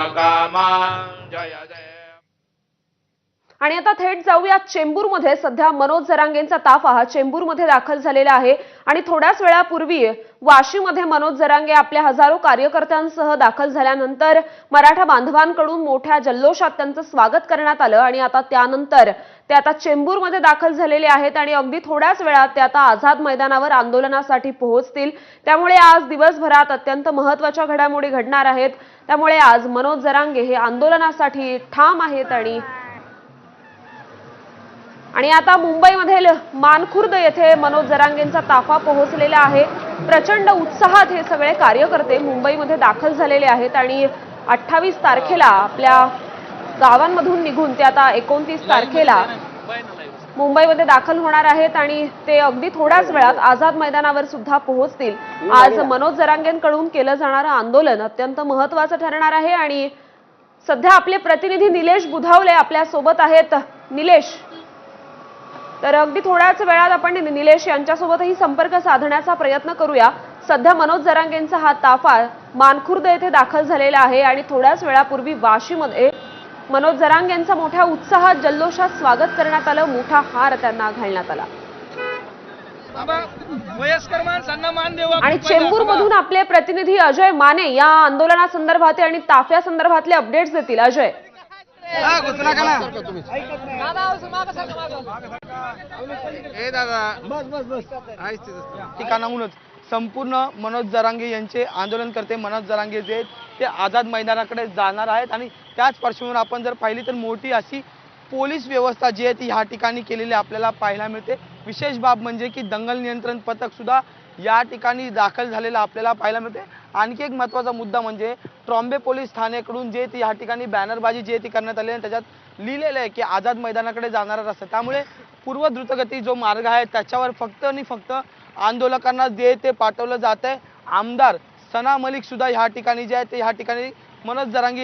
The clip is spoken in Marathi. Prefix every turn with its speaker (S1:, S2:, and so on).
S1: जय जय।
S2: आणि आता थेट जाऊया चेंबूरमध्ये। सध्या मनोज जरांगेंचा ताफा हा चेंबूरमध्ये दाखल झालेला आहे आणि थोड्याच वेळापूर्वी वाशीमध्ये मनोज जरांगे आपल्या हजारो कार्यकर्त्यांसह दाखल झाल्यानंतर मराठा बांधवांकडून मोठ्या जल्लोषात त्यांचं स्वागत करण्यात आलं आणि आता त्यानंतर ते आता चेंबूरमध्ये दाखल झालेले आहेत आणि अगदी थोड्याच वेळात ते आता आझाद मैदानावर आंदोलनासाठी पोहोचतील। त्यामुळे आज दिवसभरात अत्यंत महत्त्वाच्या घडामोडी घडणार आहेत। त्यामुळे आज मनोज जरांगे हे आंदोलनासाठी ठाम आहेत आणि आता मुंबईमधील मानखुर्द येथे मनोज जरांगेंचा ताफा पोहोचलेला आहे। प्रचंड उत्साहात हे सगळे कार्यकर्ते मुंबईमध्ये दाखल झालेले आहेत आणि 28 तारखेला आपल्या गावांमधून निघून ते आता 29 तारखेला मुंबईमध्ये दाखल होणार आहेत आणि ते अगदी थोड्याच वेळात आझाद मैदानावर सुद्धा पोहोचतील। आज मनोज जरांगेंकडून केलं जाणारं आंदोलन अत्यंत महत्त्वाचं ठरणार आहे आणि सध्या आपले प्रतिनिधी निलेश बुधावले आपल्या सोबत आहेत। निलेश, तर अगदी थोड्याच वेळात आपण निलेश यांच्यासोबतही संपर्क साधण्याचा प्रयत्न करूया। सध्या मनोज जरांगेंचा हा ताफा मानखुर्द येथे दाखल झालेला आहे आणि थोड्याच वेळापूर्वी वाशीमध्ये मनोज जरांगेंचा मोठ्या उत्साहात जल्लोषात स्वागत करण्यात आलं। मोठा हार त्यांना घालण्यात आला आणि चेंबूरमधून आपले प्रतिनिधी अजय माने या आंदोलनासंदर्भात आणि ताफ्यासंदर्भातले अपडेट्स देतील। अजय,
S3: ठिकाणाहूनच संपूर्ण मनोज जरांगे यांचे आंदोलनकर्ते मनोज जरांगे जे ते आझाद मैदानाकडे जाणार आहेत आणि त्याच पार्श्वभूमीवर आपण जर पाहिली तर मोठी अशी पोलीस व्यवस्था जी आहे ती ह्या ठिकाणी केलेली आपल्याला पाहायला मिळते। विशेष बाब म्हणजे की दंगल नियंत्रण पथक सुद्धा या ठिकाणी दाखल झालेलं आपल्याला पाहायला मिळते। आणखी एक महत्त्वाचा मुद्दा म्हणजे ट्रॉम्बे पोलीस ठाण्याकडून जे ती ह्या ठिकाणी बॅनरबाजी जी ती करण्यात आली आणि त्याच्यात लिहिलेलं आहे की आझाद मैदानाकडे जाणारा रस्ता, त्यामुळे पूर्व द्रुतगती जो मार्ग आहे त्याच्यावर फक्त आणि फक्त आंदोलकांना जे ते पाठवलं जात आहे। आमदार सना मलिक सुद्धा ह्या ठिकाणी जे आहे ते ह्या ठिकाणी मनोज जरांगे